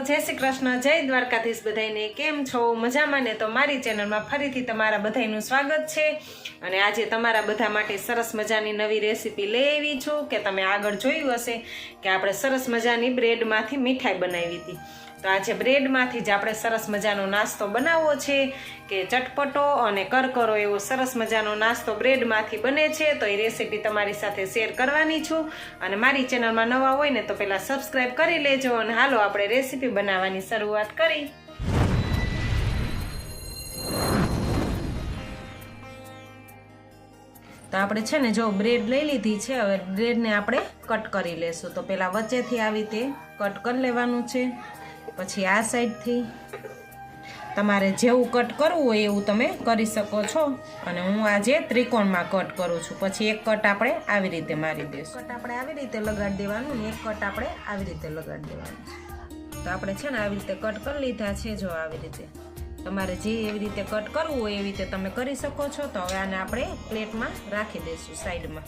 जय श्री कृष्ण, जय द्वारकाधीश। बधाईने केम छो? मजामां ने? तो मारी चेनलमां फरीथी तमारा बधाईनुं स्वागत छे। अने आजे तमारा बधा माटे सरस मजानी नवी रेसिपी लई आवी छुं के तमे आगळ जोयुं हशे के आपणे सरस मजानी ब्रेडमांथी मीठाई बनावी हती। तो आज ब्रेडमांथी ज आपणे सरस मजानो नास्तो बनावવો છે કે ચટપટો અને કરકરો એવો સરસ મજાનો નાસ્તો બ્રેડમાંથી બને છે। તો એ રેસીપી તમારી સાથે શેર કરવાની છું અને મારી ચેનલમાં નવા હોય ને તો પહેલાં સબસ્ક્રાઈબ કરી લેજો અને હાલો આપણે રેસીપી બનાવવાની શરૂઆત કરી। તો આપણે છે ને જો બ્રેડ લઈ લીધી છે, હવે બ્રેડને આપણે કટ કરી લેશું। તો પહેલાં વચ્ચેથી આવી રીતે કટ કરી લેવાનું છે, પછી આ સાઈડથી તમારે જેવું કટ કરવું હોય એવું તમે કરી શકો છો। અને હું આજે ત્રિકોણમાં કટ કરું છું। પછી એક કટ આપણે આવી રીતે મારી દઈશું, કટ આપણે આવી રીતે લગાડી દેવાનું ને એક કટ આપણે આવી રીતે લગાડી દેવાનું। તો આપણે છે ને આવી રીતે કટ કરી લીધા છે। જો આવી રીતે તમારે જે એવી રીતે કટ કરવું હોય એવી રીતે તમે કરી શકો છો। તો હવે આને આપણે પ્લેટમાં રાખી દઈશું સાઈડમાં।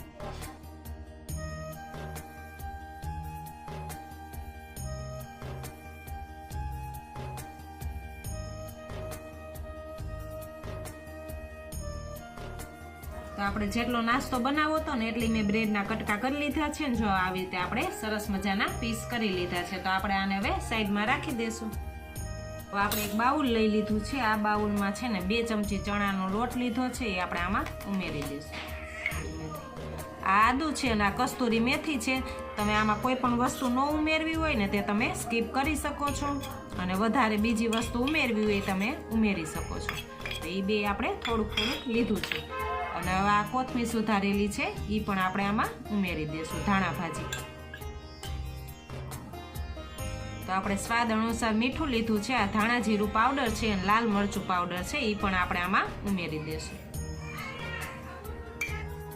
તો આપણે જેટલો નાસ્તો બનાવો હતો ને એટલી મેં બ્રેડના કટકા કરી લીધા છે ને જો આવી રીતે આપણે સરસ મજાના પીસ કરી લીધા છે। તો આપણે આને હવે સાઈડમાં રાખી દઈશું। તો આપણે એક બાઉલ લઈ લીધું છે, આ બાઉલમાં છે ને 2 ચમચી ચણાનો લોટ લીધો છે, એ આપણે આમાં ઉમેરી દઈશું। આ આદુ છે અને આ કસ્તુરી મેથી છે। તમે આમાં કોઈ પણ વસ્તુ ન ઉમેરવી હોય ને તે તમે સ્કીપ કરી શકો છો અને વધારે બીજી વસ્તુ ઉમેરવી હોય તમે ઉમેરી શકો છો। તો એ બે આપણે થોડુંક થોડુંક લીધું છે અને હવે આ કોથમીર સુધારેલી છે એ પણ આપણે આમાં ઉમેરી દઈશું, ધાણા ભાજી। તો આપણે સ્વાદ અનુસાર મીઠું લીધું છે, આ ધાણા જીરું પાવડર છે અને લાલ મરચું પાવડર છે એ પણ આપણે આમાં ઉમેરી દઈશું।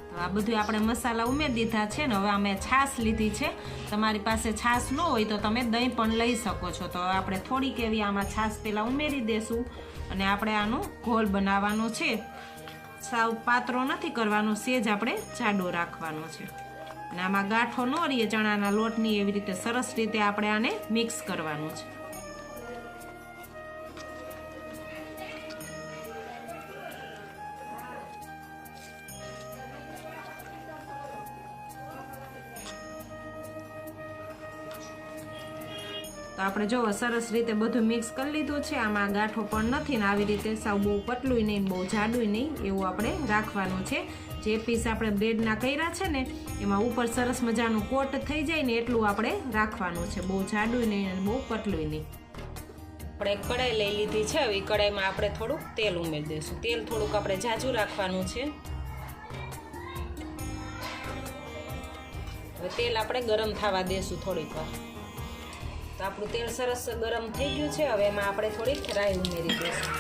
તો આ બધું આપણે મસાલા ઉમેરી દીધા છે ને હવે અમે છાશ લીધી છે। તમારી પાસે છાશ ન હોય તો તમે દહીં પણ લઈ શકો છો। તો આપણે થોડીક એવી આમાં છાશ પહેલાં ઉમેરી દઈશું અને આપણે આનું ઘોલ બનાવવાનો છે। સાવ પાતળો નથી કરવાનો, સેજ આપણે જાડો રાખવાનો છે અને આમાં ગાંઠો ન રહીએ ચણાના લોટની એવી રીતે સરસ રીતે આપણે આને મિક્સ કરવાનું છે। તો આપણે જો સરસ રીતે બધું મિક્સ કરી લીધું છે, આમાં ગાંઠો પણ નથી ને આવી રીતે સાવ બહુ પતલું નહીં બહુ જાડું નહીં એવું આપણે રાખવાનું છે। જે પીસ આપણે બ્રેડના કર્યા છે ને એમાં ઉપર સરસ મજાનું કોટ થઈ જાય ને એટલું આપણે રાખવાનું છે, બહુ જાડું નહીં અને બહુ પતલું નહીં। આપણે એક કઢાઈ લઈ લીધી છે, હવે કઢાઈમાં આપણે થોડુંક તેલ ઉમેરી દઈશું। તેલ થોડુંક આપણે ઝાઝું રાખવાનું છે। હવે તેલ આપણે ગરમ થવા દઈશું થોડીક વાર। તો આપણું તેલ સરસ ગરમ થઈ ગયું છે, હવે એમાં આપણે થોડીક રાઈ ઉમેરી દઈશું।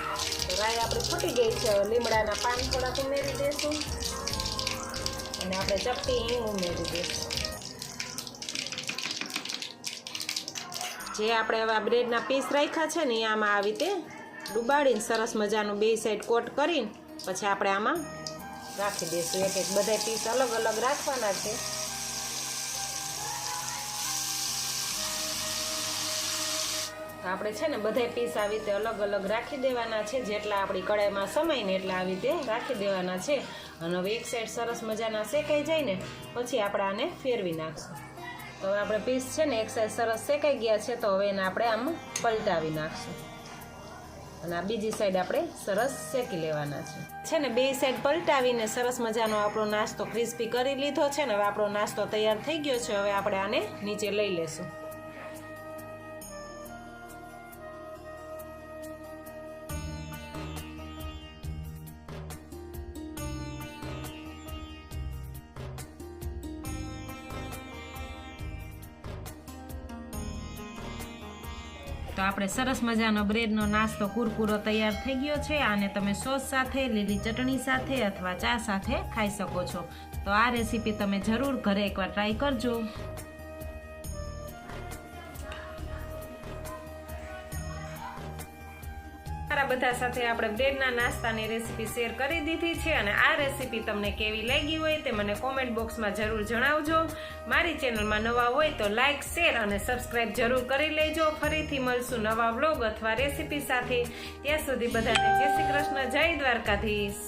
તો રાઈ આપણે ફૂટી ગઈ છે, હવે લીમડાના પાન થોડાક ઉમેરી દઈશું અને આપણે ચપટી હિંગ ઉમેરી દઈશું। જે આપણે હવે બ્રેડના પીસ રાખ્યા છે ને એ આમાં આવી રીતે ડુબાડીને સરસ મજાનું બે સાઈડ કોટ કરીને પછી આપણે આમાં રાખી દઈશું। એક એક બધા પીસ અલગ અલગ રાખવાના છે। આપણે છે ને બધા પીસ આવી રીતે અલગ અલગ રાખી દેવાના છે, જેટલા આપણી કઢાઈમાં સમાય ને એટલા આવી રીતે રાખી દેવાના છે। અને હવે એક સાઈડ સરસ મજાના શેકાઈ જાય ને પછી આપણે આને ફેરવી નાખશું। તો હવે આપણે પીસ છે ને એક સાઈડ સરસ શેકાઈ ગયા છે, તો હવે એને આપણે આમ પલટાવી નાખશું અને આ બીજી સાઈડ આપણે સરસ શેકી લેવાના છે ને બે સાઈડ પલટાવીને સરસ મજાનો આપણો નાસ્તો ક્રિસ્પી કરી લીધો છે ને હવે આપણો નાસ્તો તૈયાર થઈ ગયો છે। હવે આપણે આને નીચે લઈ લેશું। તો આપણે સરસ મજાનો બ્રેડનો નાસ્તો કુરકુરો તૈયાર થઈ ગયો છે। આને તમે સોસ સાથે, લીલી ચટણી સાથે અથવા ચા સાથે ખાઈ શકો છો। તો આ રેસીપી તમે જરૂર ઘરે એકવાર ટ્રાય કરજો। તમારા બધા સાથે આપણે બ્રેડના નાસ્તાની રેસીપી શેર કરી દીધી છે અને આ રેસીપી તમને કેવી લાગી હોય તે મને કોમેન્ટ બોક્સમાં જરૂર જણાવજો. મારી ચેનલમાં નવા હોય તો લાઇક, શેર અને સબસ્ક્રાઇબ જરૂર કરી લેજો. ફરીથી મળશું નવા વ્લોગ અથવા રેસીપી સાથે. ત્યાં સુધી બધાને જય શ્રી કૃષ્ણ, જય દ્વારકાધીશ.